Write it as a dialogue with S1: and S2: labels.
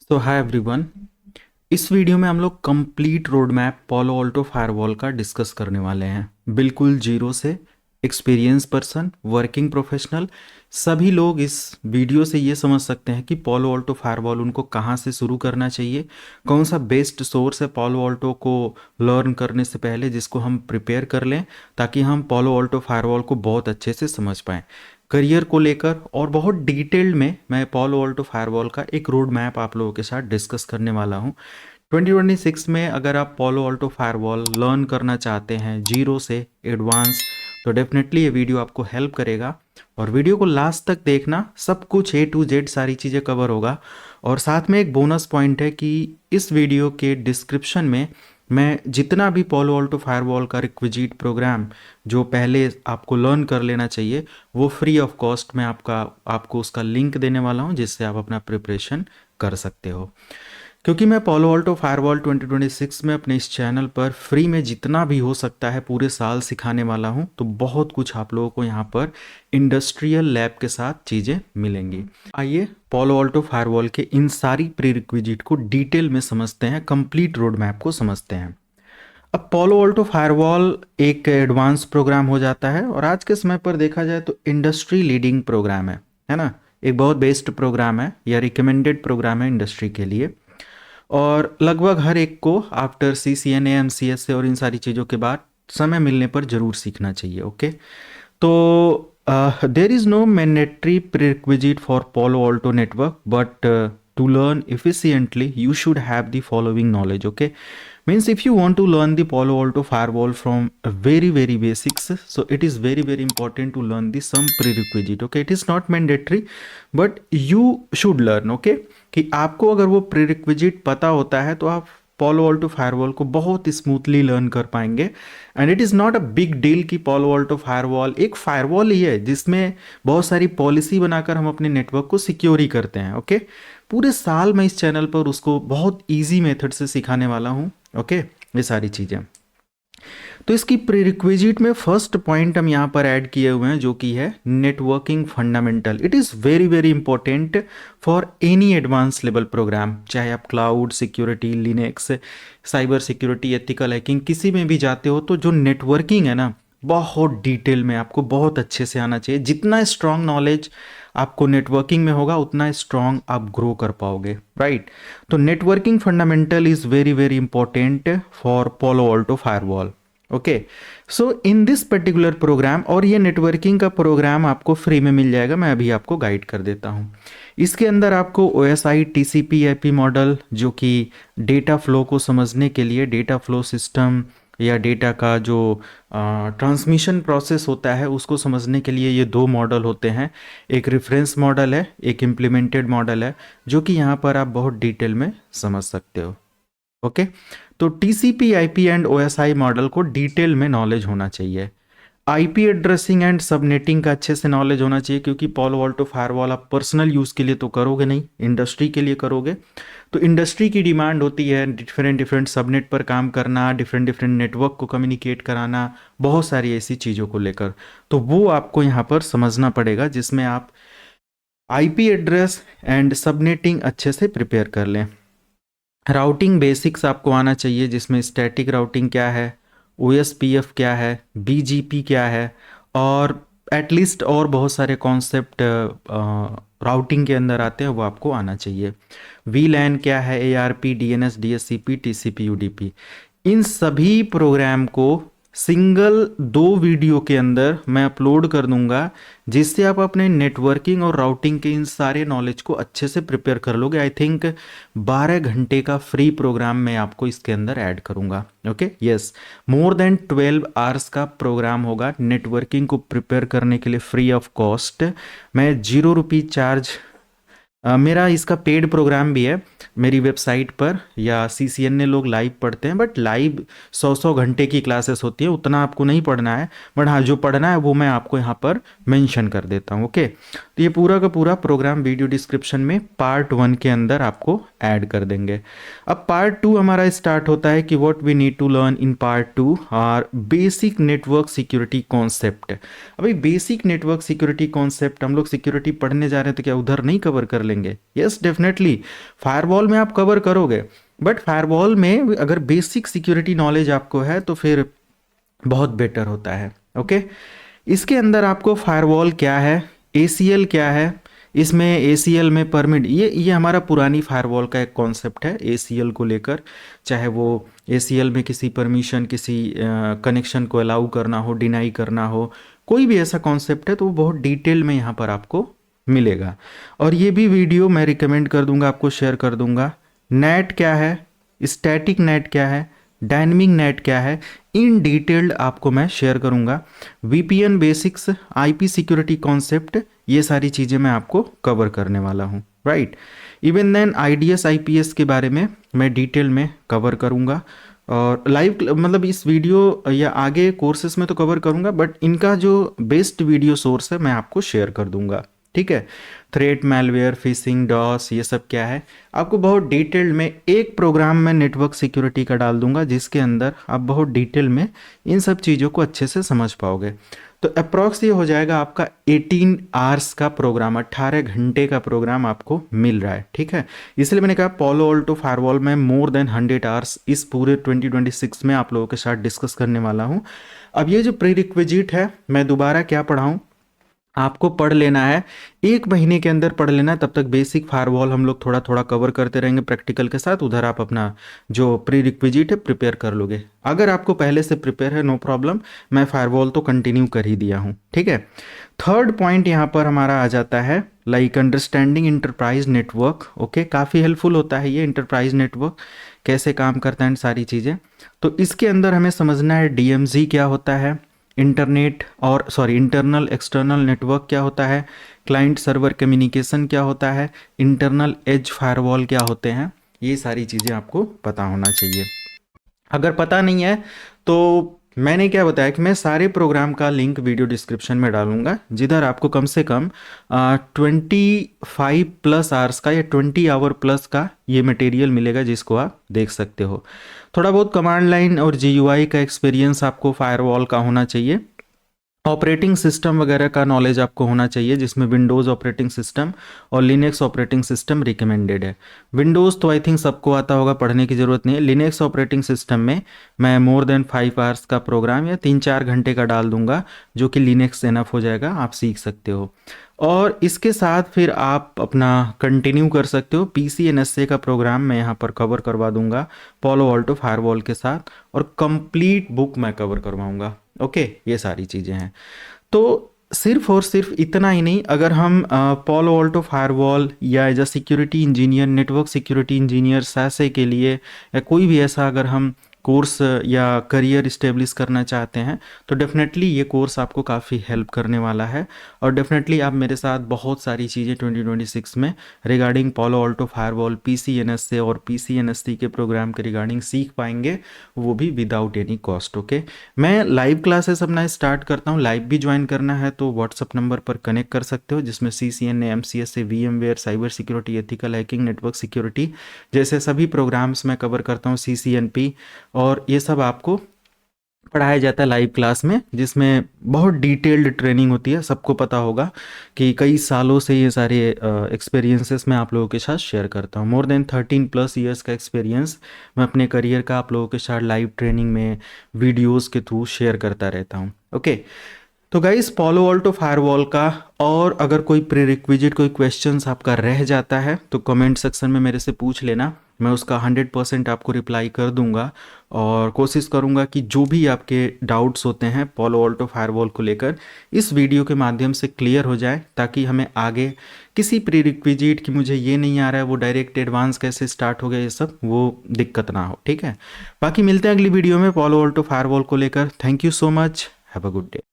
S1: सो hi everyone. इस video में हम लोग कंप्लीट रोड मैप पालो अल्टो फायरवॉल का डिस्कस करने वाले हैं, बिल्कुल जीरो से। एक्सपीरियंस पर्सन, वर्किंग प्रोफेशनल, सभी लोग इस वीडियो से ये समझ सकते हैं कि पालो अल्टो फायरवॉल उनको कहाँ से शुरू करना चाहिए, कौन सा बेस्ट सोर्स है पालो अल्टो को लर्न करने से पहले जिसको हम प्रिपेयर कर लें, ताकि हम पालो अल्टो फायरवॉल को बहुत अच्छे से समझ पाएँ। करियर को लेकर और बहुत डिटेल्ड में मैं पालो अल्टो फायरवॉल का एक रोड मैप आप लोगों के साथ डिस्कस करने वाला हूँ। 2026 में अगर आप पालो अल्टो फायरवॉल लर्न करना चाहते हैं जीरो से एडवांस, तो डेफिनेटली ये वीडियो आपको हेल्प करेगा। और वीडियो को लास्ट तक देखना, सब कुछ ए टू जेड सारी चीज़ें कवर होगा। और साथ में एक बोनस पॉइंट है कि इस वीडियो के डिस्क्रिप्शन में मैं जितना भी पालो अल्टो फायरवॉल का रिक्विजिट प्रोग्राम जो पहले आपको लर्न कर लेना चाहिए, वो फ्री ऑफ कॉस्ट में आपको उसका लिंक देने वाला हूँ, जिससे आप अपना प्रिपरेशन कर सकते हो। क्योंकि मैं पालो अल्टो फायरवॉल 2026 में अपने इस चैनल पर फ्री में जितना भी हो सकता है पूरे साल सिखाने वाला हूँ, तो बहुत कुछ आप लोगों को यहाँ पर इंडस्ट्रियल लैब के साथ चीज़ें मिलेंगी। आइए पालो अल्टो फायरवॉल के इन सारी प्री रिक्विजिट को डिटेल में समझते हैं, कंप्लीट रोड मैप को समझते हैं। अब पालो अल्टो फायरवॉल एक एडवांस प्रोग्राम हो जाता है और आज के समय पर देखा जाए तो इंडस्ट्री लीडिंग प्रोग्राम है ना। एक बहुत बेस्ट प्रोग्राम है या रिकमेंडेड प्रोग्राम है इंडस्ट्री के लिए। और लगभग हर एक को आफ्टर CCNA MCS से और इन सारी चीज़ों के बाद समय मिलने पर ज़रूर सीखना चाहिए। ओके, तो there is no mandatory prerequisite for Palo Alto network, but to learn efficiently you should have the following knowledge. Okay, means if you want to learn the Palo Alto firewall from very basics, so it is very important to learn the some prerequisite. Okay, it is not mandatory but you should learn. Okay, कि आपको अगर वो prerequisite पता होता है तो आप पालो अल्टो फायरवॉल को बहुत स्मूथली लर्न कर पाएंगे। And it is not a big deal कि पालो अल्टो फायरवॉल एक फायरवॉल ही है जिसमें बहुत सारी पॉलिसी बनाकर हम अपने नेटवर्क को सिक्योर ही करते हैं। ओके, पूरे साल मैं इस चैनल पर उसको बहुत इजी मेथड से सिखाने वाला हूँ। ओके, ये सारी चीज़ें। तो इसकी प्रीरिक्विजिट में फर्स्ट पॉइंट हम यहाँ पर ऐड किए हुए हैं, जो कि है networking fundamental. It is very important for any advance level program, चाहे आप cloud security, Linux, cyber security, ethical hacking किसी में भी जाते हो, तो जो नेटवर्किंग है ना, बहुत डिटेल में आपको बहुत अच्छे से आना चाहिए। जितना स्ट्रांग नॉलेज आपको नेटवर्किंग में होगा उतना स्ट्रांग आप ग्रो कर पाओगे, राइट। तो networking fundamental is very important for Palo Alto firewall. Okay, so in this particular program, और ये नेटवर्किंग का प्रोग्राम आपको फ्री में मिल जाएगा, मैं अभी आपको गाइड कर देता हूँ। इसके अंदर आपको OSI TCP IP मॉडल, जो कि डेटा फ्लो को समझने के लिए, डेटा फ्लो सिस्टम या डेटा का जो ट्रांसमिशन प्रोसेस होता है उसको समझने के लिए, ये दो मॉडल होते हैं। एक रेफरेंस मॉडल है, एक इम्प्लीमेंटेड मॉडल है, जो कि यहाँ पर आप बहुत डिटेल में समझ सकते हो। ओके, तो TCP IP and OSI model को डिटेल में नॉलेज होना चाहिए। IP एड्रेसिंग एंड सबनेटिंग का अच्छे से नॉलेज होना चाहिए, क्योंकि पालो अल्टो फायरवॉल आप पर्सनल यूज़ के लिए तो करोगे नहीं, इंडस्ट्री के लिए करोगे। तो इंडस्ट्री की डिमांड होती है डिफरेंट सबनेट पर काम करना, डिफरेंट नेटवर्क को कम्युनिकेट कराना, बहुत सारी ऐसी चीज़ों को लेकर। तो वो आपको यहाँ पर समझना पड़ेगा, जिसमें आप IP एड्रेस एंड सबनेटिंग अच्छे से प्रिपेयर कर लें। राउटिंग बेसिक्स आपको आना चाहिए, जिसमें स्टैटिक राउटिंग क्या है, OSPF क्या है, BGP क्या है, और एटलीस्ट और बहुत सारे कॉन्सेप्ट राउटिंग के अंदर आते हैं, वो आपको आना चाहिए। VLAN क्या है, ARP, DNS, DSCP, TCP, UDP, इन सभी प्रोग्राम को सिंगल 2 वीडियो के अंदर मैं अपलोड कर दूंगा, जिससे आप अपने नेटवर्किंग और राउटिंग के इन सारे नॉलेज को अच्छे से प्रिपेयर कर लोगे। आई थिंक 12 घंटे का फ्री प्रोग्राम मैं आपको इसके अंदर ऐड करूंगा। Okay, yes, more than 12 hours का प्रोग्राम होगा नेटवर्किंग को प्रिपेयर करने के लिए, फ्री ऑफ कॉस्ट। मैं 0 रुपी चार्ज, मेरा इसका पेड प्रोग्राम भी है मेरी वेबसाइट पर, या CCNA लोग लाइव पढ़ते हैं, बट लाइव 100 घंटे की क्लासेस होती है, उतना आपको नहीं पढ़ना है। बट हाँ, जो पढ़ना है वो मैं आपको यहाँ पर मेंशन कर देता हूँ। ओके, तो ये पूरा का पूरा प्रोग्राम वीडियो डिस्क्रिप्शन में पार्ट 1 के अंदर आपको ऐड कर देंगे। अब पार्ट 2 हमारा स्टार्ट होता है कि what we need to learn in part 2 are basic network security concept. अभी बेसिक नेटवर्क सिक्योरिटी कॉन्सेप्ट हम लोग सिक्योरिटी पढ़ने जा रहे हैं, तो क्या उधर नहीं कवर कर लेंगे? यस डेफिनेटली, फायरवॉल में आप कवर करोगे, बट फायरवॉल में अगर बेसिक सिक्योरिटी नॉलेज आपको है तो फिर बहुत बेटर होता है। ओके, इसके अंदर आपको फायरवॉल क्या है, ACL क्या है, इसमें ACL में परमिट, ये हमारा पुरानी फायरवॉल का एक कॉन्सेप्ट है ACL को लेकर। चाहे वो ACL में किसी परमिशन, किसी कनेक्शन को अलाउ करना हो, डिनाई करना हो, कोई भी ऐसा कॉन्सेप्ट है तो वो बहुत डिटेल में यहाँ पर आपको मिलेगा। और ये भी वीडियो मैं रिकमेंड कर दूंगा, आपको शेयर कर दूंगा। नेट क्या है, स्टैटिक नेट क्या है, डायनेमिक नेट क्या है, इन डिटेल्ड आपको मैं शेयर करूंगा। VPN basics, IP security concept, ये सारी चीज़ें मैं आपको कवर करने वाला हूँ, right. Even then IDS IPS के बारे में मैं डिटेल में कवर करूँगा। और लाइव मतलब इस वीडियो या आगे कोर्सेस में तो कवर करूँगा, बट इनका जो बेस्ट वीडियो सोर्स है मैं आपको शेयर कर दूँगा, ठीक है। थ्रेट, मैलवेयर, फिशिंग, डॉस, ये सब क्या है आपको बहुत डिटेल्ड में एक प्रोग्राम में नेटवर्क सिक्योरिटी का डाल दूंगा, जिसके अंदर आप बहुत डिटेल में इन सब चीज़ों को अच्छे से समझ पाओगे। तो अप्रॉक्स ये हो जाएगा आपका 18 आवर्स का प्रोग्राम, 18 घंटे का प्रोग्राम आपको मिल रहा है, ठीक है। इसलिए मैंने कहा पोलो ऑल्टो फायरवॉल में मोर देन 100 आवर्स इस पूरे 2026 में आप लोगों के साथ डिस्कस करने वाला हूँ। अब ये जो प्री रिक्विजिट है, मैं दोबारा क्या पढ़ाऊँ, आपको पढ़ लेना है, 1 महीने के अंदर पढ़ लेना है। तब तक बेसिक फायरवॉल हम लोग थोड़ा थोड़ा कवर करते रहेंगे प्रैक्टिकल के साथ, उधर आप अपना जो प्री रिक्विजिट है प्रिपेयर कर लोगे। अगर आपको पहले से प्रिपेयर है, नो प्रॉब्लम, मैं फायरवॉल तो कंटिन्यू कर ही दिया हूँ, ठीक है। थर्ड पॉइंट यहाँ पर हमारा आ जाता है like understanding enterprise network. Okay, काफ़ी हेल्पफुल होता है ये इंटरप्राइज नेटवर्क, कैसे काम करता है, सारी चीज़ें। तो इसके अंदर हमें समझना है DMZ क्या होता है, इंटरनल एक्सटर्नल नेटवर्क क्या होता है, क्लाइंट सर्वर कम्युनिकेशन क्या होता है, इंटरनल एज फायरवॉल क्या होते हैं, ये सारी चीज़ें आपको पता होना चाहिए। अगर पता नहीं है तो मैंने क्या बताया कि मैं सारे प्रोग्राम का लिंक वीडियो डिस्क्रिप्शन में डालूंगा, जिधर आपको कम से कम 25+ आवर्स का या 20 आवर प्लस का ये मटेरियल मिलेगा, जिसको आप देख सकते हो। थोड़ा बहुत कमांड लाइन और GUI का एक्सपीरियंस आपको फायरवॉल का होना चाहिए। ऑपरेटिंग सिस्टम वगैरह का नॉलेज आपको होना चाहिए, जिसमें विंडोज़ ऑपरेटिंग सिस्टम और लिनक्स ऑपरेटिंग सिस्टम रिकमेंडेड है। विंडोज़ तो आई थिंक सबको आता होगा, पढ़ने की ज़रूरत नहीं है। लिनक्स ऑपरेटिंग सिस्टम में मैं मोर देन 5 आवर्स का प्रोग्राम या 3-4 घंटे का डाल दूंगा, जो कि लिनक्स एनफ हो जाएगा, आप सीख सकते हो। और इसके साथ फिर आप अपना कंटिन्यू कर सकते हो। PCNSA का प्रोग्राम मैं यहाँ पर कवर करवा दूंगा पोलो ऑल्टो फायरवॉल के साथ, और कंप्लीट बुक मैं कवर करवाऊंगा। ओके, ये सारी चीज़ें हैं। तो सिर्फ और सिर्फ इतना ही नहीं, अगर हम पोलो ऑल्टो फायरवॉल या as a security engineer, network security engineer SASE के लिए, या कोई भी ऐसा अगर हम कोर्स या करियर इस्टेब्लिश करना चाहते हैं, तो डेफिनेटली ये कोर्स आपको काफ़ी हेल्प करने वाला है। और डेफिनेटली आप मेरे साथ बहुत सारी चीज़ें 2026 में रिगार्डिंग पोलो ऑल्टो फायरवॉल, PCNSA और PCNST के प्रोग्राम के रिगार्डिंग सीख पाएंगे, वो भी विदाउट एनी कॉस्ट। ओके, मैं लाइव क्लासेस अपना स्टार्ट करता हूँ। लाइव भी ज्वाइन करना है तो व्हाट्सअप नंबर पर कनेक्ट कर सकते हो, जिसमें CCNA, MCSA, VMware, cyber security, ethical hacking, network security जैसे सभी प्रोग्राम्स मैं कवर करता हूँ, CCNP, और ये सब आपको पढ़ाया जाता है लाइव क्लास में, जिसमें बहुत डिटेल्ड ट्रेनिंग होती है। सबको पता होगा कि कई सालों से ये सारे एक्सपीरियंसेस मैं आप लोगों के साथ शेयर करता हूँ। मोर देन 13+ ईयर्स का एक्सपीरियंस मैं अपने करियर का आप लोगों के साथ लाइव ट्रेनिंग में वीडियोस के थ्रू शेयर करता रहता हूँ। ओके, तो गाइस पोलो ऑल्टो फायरवॉल का, और अगर कोई प्रीरिक्विजिट, कोई क्वेश्चंस आपका रह जाता है तो कमेंट सेक्शन में मेरे से पूछ लेना, मैं उसका 100% आपको रिप्लाई कर दूंगा। और कोशिश करूंगा कि जो भी आपके डाउट्स होते हैं पोलो ऑल्टो फायरवॉल को लेकर, इस वीडियो के माध्यम से क्लियर हो जाए, ताकि हमें आगे किसी प्रीरिक्विजिट की मुझे ये नहीं आ रहा है वो डायरेक्ट एडवांस कैसे स्टार्ट हो गया, ये सब वो दिक्कत ना हो, ठीक है। बाकी मिलते हैं अगली वीडियो में पोलो ऑल्टो फायरवॉल को लेकर। Thank you so much, have a good day.